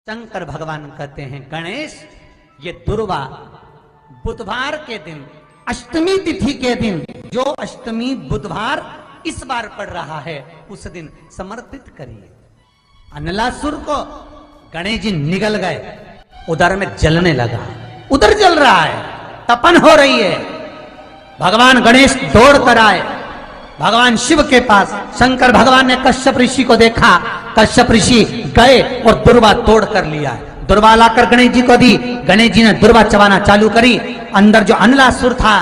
शंकर भगवान कहते हैं गणेश, ये दुर्वा बुधवार के दिन अष्टमी तिथि के दिन, जो अष्टमी बुधवार इस बार पड़ रहा है उस दिन समर्पित करिए। अनलासुर को गणेश जी निगल गए, उधर में जलने लगा, उधर जल रहा है, तपन हो रही है। भगवान गणेश दौड़ कर आए भगवान शिव के पास। शंकर भगवान ने कश्यप ऋषि को देखा, कश्यप ऋषि गए और दुर्वा तोड़ कर लिया। दुर्वा लाकर गणेश जी को दी, गणेश जी ने दुर्वा चबाना चालू करी। अंदर जो अनलासुर था,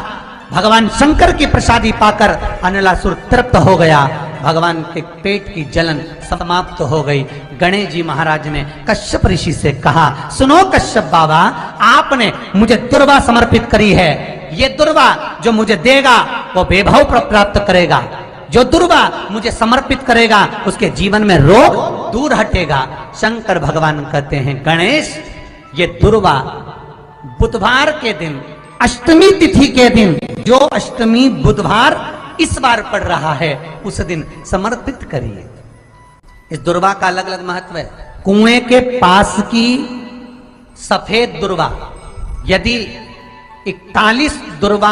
भगवान शंकर की प्रसादी पाकर अनलासुर तृप्त हो गया, भगवान के पेट की जलन समाप्त हो गई। गणेश जी महाराज ने कश्यप ऋषि से कहा, सुनो कश्यप बाबा, आपने मुझे दुर्वा समर्पित करी है, ये दुर्वा जो मुझे देगा वो वैभव प्राप्त करेगा, जो दुर्वा मुझे समर्पित करेगा उसके जीवन में रोग दूर हटेगा। शंकर भगवान कहते हैं गणेश, ये दुर्वा बुधवार के दिन अष्टमी तिथि के दिन, जो अष्टमी बुधवार इस बार पड़ रहा है उस दिन समर्पित करिए। इस दुर्वा का अलग अलग महत्व है। कुएं के पास की सफेद दुर्वा, यदि 41 दुर्वा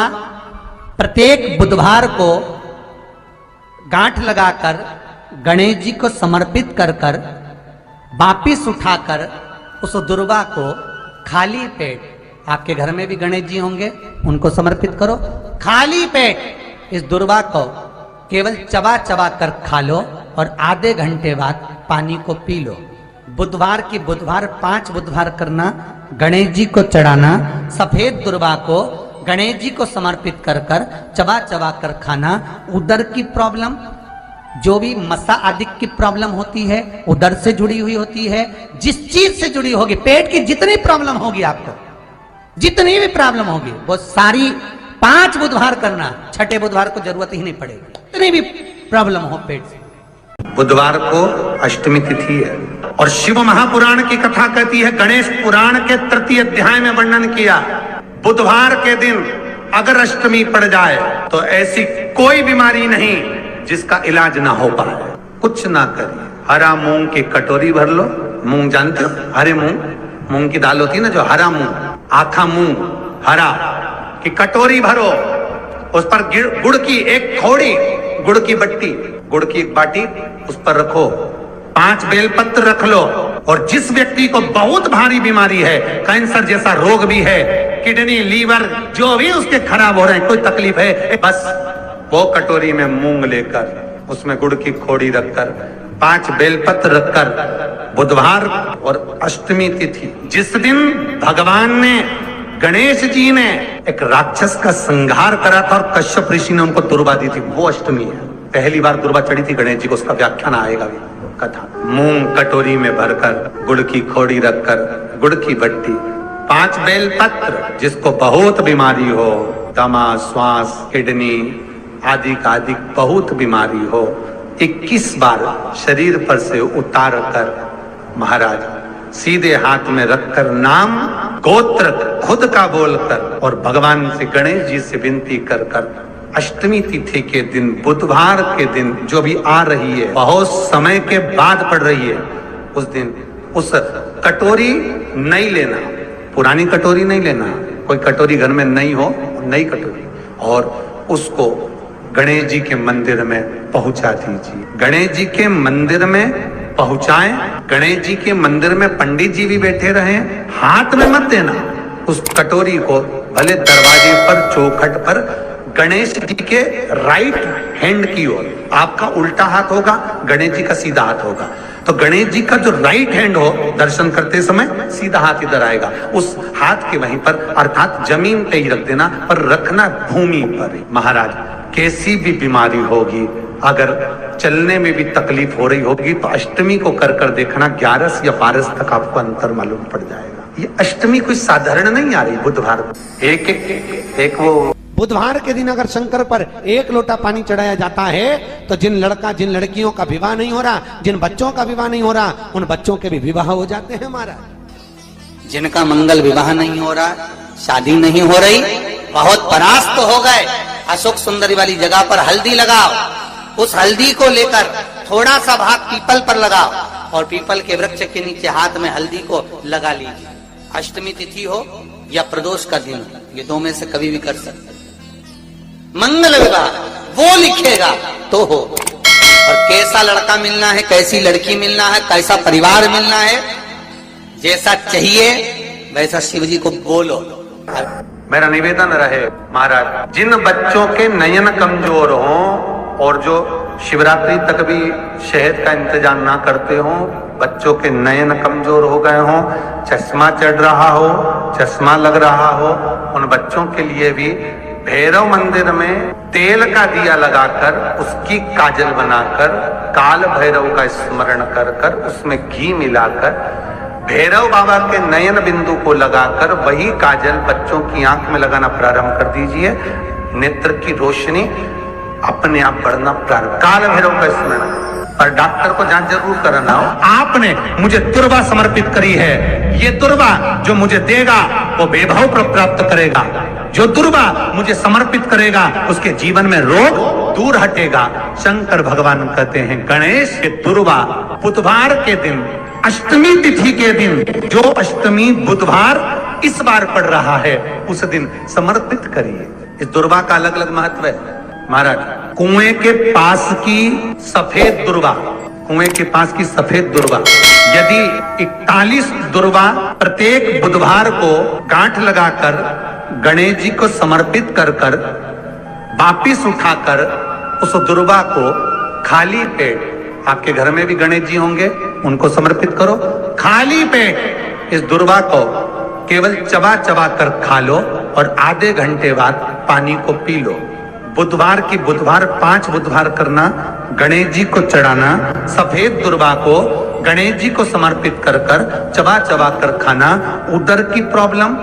प्रत्येक बुधवार को गांठ लगाकर गणेश जी को समर्पित कर कर वापिस उठाकर उस दुर्वा को खाली पेट, आपके घर में भी गणेश जी होंगे, उनको समर्पित करो। खाली पेट इस दुर्वा को केवल चबा चबा कर खा लो और आधे घंटे बाद पानी को पी लो। बुधवार की बुधवार 5 बुधवार करना, गणेश जी को चढ़ाना, सफेद दुर्वा को गणेश जी को समर्पित कर कर चबा चबा कर खाना। उदर की प्रॉब्लम, जो भी मसा आदि की प्रॉब्लम होती है उदर से जुड़ी हुई होती है, जिस चीज से जुड़ी होगी, पेट की जितनी प्रॉब्लम होगी, आपको जितनी भी प्रॉब्लम होगी वो सारी 5 बुधवार करना, छठे बुधवार को जरूरत ही नहीं पड़ेगी, जितनी भी प्रॉब्लम हो पेट से। बुधवार को अष्टमी तिथि है और शिव महापुराण की कथा कहती है, गणेश पुराण के 3 अध्याय में वर्णन किया, बुधवार के दिन अगर अष्टमी पड़ जाए तो ऐसी कोई बीमारी नहीं जिसका इलाज ना हो पाए। कुछ ना करिए, हरा मूंग की कटोरी भर लो, मूंग जानते हो, हरे मूंग, मूंग की दाल होती है ना, जो हरा मूंग, आखा मूंग हरा की कटोरी भरो, उस पर गुड़ की एक खोड़ी, गुड़ की बट्टी, गुड़ की एक बाटी उस पर रखो, 5 बेलपत्र रख लो, और जिस व्यक्ति को बहुत भारी बीमारी है, कैंसर जैसा रोग भी है, किडनी लीवर जो भी उसके खराब हो रहे हैं, कोई तकलीफ है, बस वो कटोरी में मूंग लेकर उसमें गुड़ की खोड़ी रखकर 5 बेलपत्र रखकर, बुधवार और अष्टमी तिथि जिस दिन भगवान ने, गणेश जी ने एक राक्षस का संहार करा था और कश्यप ऋषि ने उनको दुर्वा दी थी, वो अष्टमी है। पहली बार दुर्वा चढ़ी थी गणेश जी को, उसका व्याख्यान आएगा भी कथा। मूंग कटोरी में भरकर, गुड़ की खोड़ी रखकर, गुड़ की बट्टी, 5 बेलपत्र, जिसको बहुत बीमारी हो, दमा, श्वास, किडनी आदि का आदि बहुत बीमारी हो, 21 बार शरीर पर से उतार कर महाराज सीधे हाथ में रखकर नाम गोत्र खुद का बोलकर और भगवान से, गणेश जी से विनती कर कर अष्टमी तिथि के दिन, बुधवार के दिन जो भी आ रही है, बहुत समय के बाद पड़ रही है, उस दिन उस कटोरी नहीं लेना, पुरानी कटोरी नहीं लेना, कोई कटोरी घर में नहीं हो, नई कटोरी, और उसको गणेश जी के मंदिर में पहुंचा दीजिए। गणेश जी के मंदिर में पहुंचाएं, गणेश जी के मंदिर में पंडित जी भी बैठे रहे, हाथ में मत देना उस कटोरी को, भले दरवाजे पर, चौखट पर, गणेश जी के राइट हैंड की ओर, आपका उल्टा हाथ होगा, गणेश जी का सीधा हाथ होगा, तो गणेश जी का जो राइट हैंड हो, दर्शन करते समय सीधा हाथ इधर आएगा, उस हाथ के वहीं पर, अर्थात जमीन पे ही रख देना, पर रखना भूमि पर। महाराज कैसी भी बीमारी होगी, अगर चलने में भी तकलीफ हो रही होगी तो अष्टमी को कर कर देखना, 11 या 12 तक आपको अंतर मालूम पड़ जाएगा। ये अष्टमी कोई साधारण नहीं आ रही, बुधवार एक वो बुधवार के दिन अगर शंकर पर 1 लोटा पानी चढ़ाया जाता है तो जिन लड़कियों का विवाह नहीं हो रहा, जिन बच्चों का विवाह नहीं हो रहा, उन बच्चों के भी विवाह हो जाते हैं महाराज। जिनका मंगल विवाह नहीं हो रहा, शादी नहीं हो रही, बहुत परास्त हो गए, अशोक सुंदरी वाली जगह पर हल्दी लगाओ, उस हल्दी को लेकर थोड़ा सा भाग पीपल पर लगाओ और पीपल के वृक्ष के नीचे हाथ में हल्दी को लगा लीजिए। अष्टमी तिथि हो या प्रदोष का दिन, ये दो में से कभी भी कर सकते। मंगल विवाह वो लिखेगा तो हो। और कैसा लड़का मिलना है, कैसी लड़की मिलना है, कैसा परिवार मिलना है, जैसा चाहिए वैसा शिव जी को बोलो। मेरा निवेदन रहे महाराज, जिन बच्चों के नयन कमजोर हों और जो शिवरात्रि तक भी शहद का इंतजाम ना करते हों, बच्चों के नयन कमजोर हो गए हों, चश्मा चढ़ रहा हो, चश्मा लग रहा हो, उन बच्चों के लिए भी भैरव मंदिर में तेल का दिया लगाकर उसकी काजल बनाकर काल भैरव का स्मरण कर कर उसमें घी मिलाकर भैरव बाबा के नयन बिंदु को लगाकर वही काजल बच्चों की आंख में लगाना प्रारंभ कर दीजिए। नेत्र की रोशनी अपने आप बढ़ना प्रारंभ। काल भैरव का स्मरण, पर डॉक्टर को जांच जरूर कराना हो। आपने मुझे दुर्वा समर्पित करी है, ये दुर्वा जो मुझे देगा वो वैभव प्राप्त करेगा, जो दुर्वा मुझे समर्पित करेगा उसके जीवन में रोग दूर हटेगा। शंकर भगवान कहते हैं गणेश के दुर्वा बुधवार के दिन, अष्टमी तिथि के दिन, जो अष्टमी बुधवार इस बार पड़ रहा है उस दिन समर्पित करिए। इस दुर्वा का अलग अलग महत्व है महाराज। कुएं के पास की सफेद दुर्वा, कुएं के पास की सफेद दुर्वा, यदि 41 दुर्वा प्रत्येक बुधवार को गांठ लगाकर गणेश जी को समर्पित कर कर वापिस उठाकर उस दुर्वा को खाली पेट, आपके घर में भी गणेश जी होंगे उनको समर्पित करो, खाली पेट इस दुर्वा को केवल चबा चबा कर खा लो और आधे घंटे बाद पानी को पी लो। बुधवार की बुधवार 5 बुधवार करना, गणेश जी को चढ़ाना, सफेद दुर्वा को गणेश जी को समर्पित कर कर चबा चबा कर खाना। उदर की प्रॉब्लम,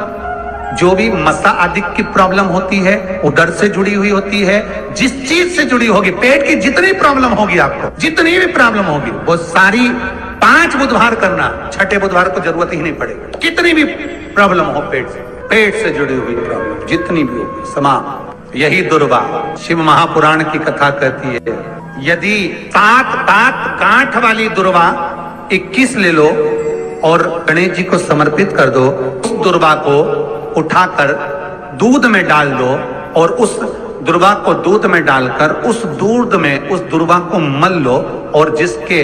जो भी मसा आदि की प्रॉब्लम होती है उदर से जुड़ी हुई होती है, जिस चीज से जुड़ी होगी, पेट की जितनी प्रॉब्लम होगी आपको, जितनी भी प्रॉब्लम होगी वो सारी 5 बुधवार करना, छठे बुधवार को जरूरत ही नहीं पड़ेगी। कितनी भी प्रॉब्लम हो पेट से जुड़ी हुई प्रॉब्लम जितनी भी होगी समाप्त। यही दुर्वा शिव महापुराण की कथा कहती है, यदि 7 दांत गांठ वाली दुर्वा 21 ले लो और गणेश जी को समर्पित कर दो, उस दुर्वा को उठाकर दूध में डाल दो और उस दुर्वा को दूध में डालकर उस दूध में उस दुर्वा को मल लो, और जिसके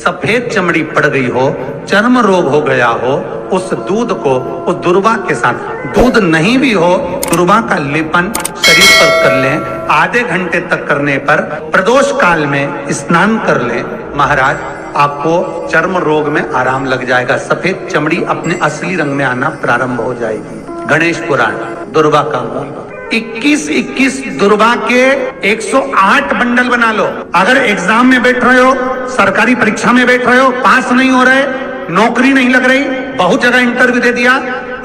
सफेद चमड़ी पड़ गई हो, चर्म रोग हो गया हो, उस दूध को उस दुर्वा के साथ, दूध नहीं भी हो दुर्वा का लेपन शरीर पर कर लें। आधे घंटे तक करने पर प्रदोष काल में स्नान कर लें महाराज, आपको चर्म रोग में आराम लग जाएगा, सफेद चमड़ी अपने असली रंग में आना प्रारंभ हो जाएगी। गणेश पुराण दुर्वा का मूल 21 दुर्वा के 108 बंडल बना लो। अगर एग्जाम में बैठ रहे हो, सरकारी परीक्षा में बैठ रहे हो, पास नहीं हो रहे, नौकरी नहीं लग रही, बहुत जगह इंटरव्यू दे दिया,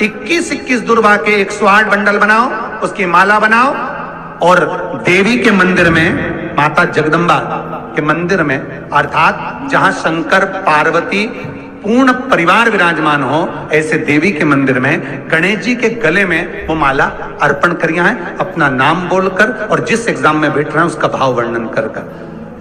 21 दुर्वा के 108 बंडल बनाओ, उसकी माला बनाओ और देवी के मंदिर में, माता जगदम्बा के मंदिर में, अर्थात जहां शंकर पार्वती पूर्ण परिवार विराजमान हो, ऐसे देवी के मंदिर में गणेश जी के गले में वो माला अर्पण करिया है, अपना नाम बोलकर और जिस एग्जाम में बैठ रहे हैं उसका भाव वर्णन कर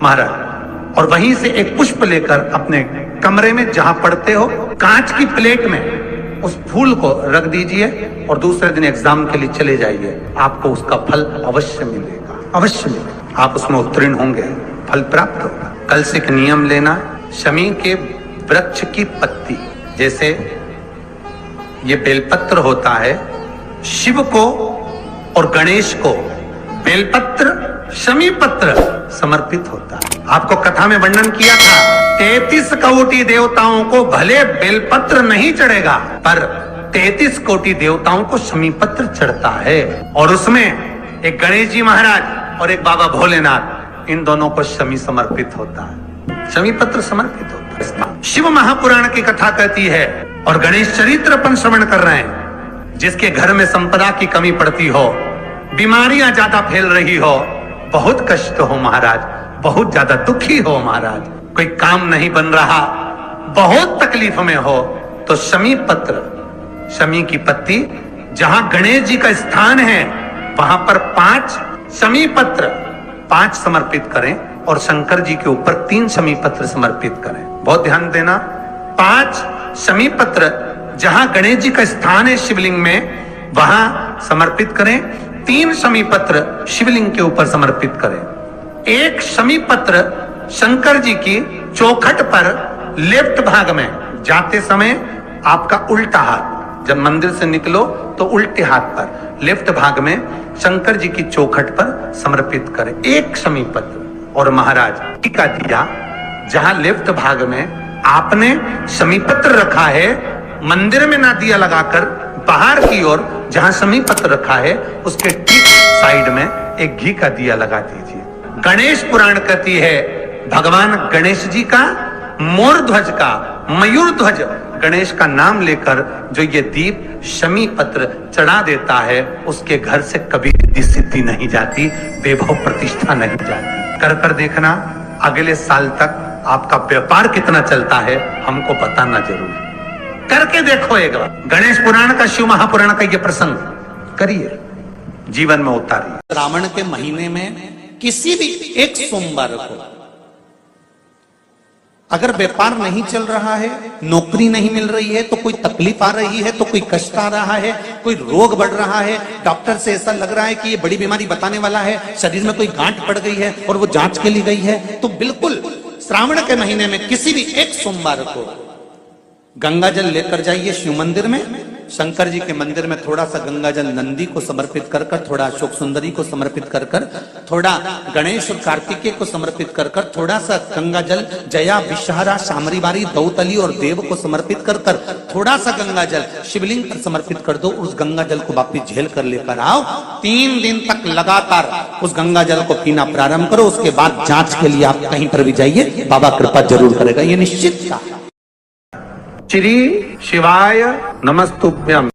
महाराज, और वहीं से एक पुष्प लेकर अपने कमरे में जहां पढ़ते हो कांच की प्लेट में उस फूल को रख दीजिए और दूसरे दिन एग्जाम के लिए चले जाइए, आपको उसका फल अवश्य मिलेगा, अवश्य मिलेगा, आप उसमें उत्तीर्ण होंगे, फल प्राप्त होगा। कल से एक नियम लेना, शमी के वृक्ष की पत्ती, जैसे ये बेलपत्र होता है, शिव को और गणेश को बेलपत्र शमी पत्र समर्पित होता है। आपको कथा में वर्णन किया था, 33 कोटि देवताओं को भले बेलपत्र नहीं चढ़ेगा पर 33 कोटि देवताओं को शमी पत्र चढ़ता है, और उसमें एक गणेश जी महाराज और एक बाबा भोलेनाथ, इन दोनों को शमी समर्पित होता है, शमी पत्र समर्पित होता है। शिव महापुराण की कथा कहती है और गणेश चरित्र अपन श्रवण कर रहे हैं, जिसके घर में संपदा की कमी पड़ती हो, बीमारियां ज्यादा फैल रही हो, बहुत कष्ट हो महाराज, बहुत ज्यादा दुखी हो महाराज, कोई काम नहीं बन रहा, बहुत तकलीफ में हो, तो शमी पत्र, शमी की पत्ती, जहां गणेश जी का स्थान है वहां पर 5 शमी पत्र 5 समर्पित करें, और शंकर जी के ऊपर 3 शमी पत्र समर्पित करें। बहुत ध्यान देना, 5 शमी पत्र जहां गणेश जी का स्थान है शिवलिंग में वहां समर्पित करें। 3 शमी पत्र शिवलिंग के ऊपर समर्पित करें। 1 शमी पत्र शंकर जी की चौखट पर लेफ्ट भाग में जाते समय आपका उल्टा हाथ, जब मंदिर से निकलो तो उल्टे हाथ पर लेफ्ट भाग में शंकर जी की चौखट पर समर्पित करें 1 शमी पत्र। और महाराज टीका दिया जहां लेफ्ट भाग में आपने शमी पत्र रखा है, मंदिर में ना दिया लगाकर बाहर की ओर जहां शमी पत्र रखा है उसके ठीक साइड में एक घी का दिया लगा दीजिए। गणेश पुराण कहती है भगवान गणेश जी का, मोर ध्वज का, मयूर ध्वज गणेश का नाम लेकर जो ये दीप शमी पत्र चढ़ा देता है उसके घर से कभी रिद्धि सिद्धि नहीं जाती, वैभव प्रतिष्ठा नहीं जाती। कर कर देखना, अगले साल तक आपका व्यापार कितना चलता है हमको बताना जरूर। करके देखो एक बार, गणेश पुराण का, शिव महापुराण का ये प्रसंग करिए, जीवन में उतारिए। श्रावण के महीने में किसी भी एक सोमवार को अगर व्यापार नहीं चल रहा है, नौकरी नहीं मिल रही है, तो कोई तकलीफ आ रही है, तो कोई कष्ट आ रहा है, कोई रोग बढ़ रहा है, डॉक्टर से ऐसा लग रहा है कि ये बड़ी बीमारी बताने वाला है, शरीर में कोई गांठ पड़ गई है और वो जांच के लिए गई है, तो बिल्कुल श्रावण के महीने में किसी भी एक सोमवार को गंगा जल लेकर जाइए शिव मंदिर में। शंकर जी के मंदिर में थोड़ा सा गंगा जल नंदी को समर्पित कर कर, थोड़ा अशोक सुंदरी को समर्पित कर कर, थोड़ा गणेश और कार्तिकेय को समर्पित कर कर, थोड़ा सा गंगा जल जया, विषहारा, शामरीबारी, दौतली और देव को समर्पित कर कर, थोड़ा सा गंगा जल शिवलिंग पर समर्पित कर दो। उस गंगा जल को वापिस झेल कर लेकर आओ। 3 दिन तक लगातार उस गंगा जल को पीना प्रारंभ करो। उसके बाद जांच के लिए आप कहीं पर भी जाइए, बाबा कृपा जरूर करेगा, ये निश्चित था। श्री शिवाय नमस्तुभ्यम।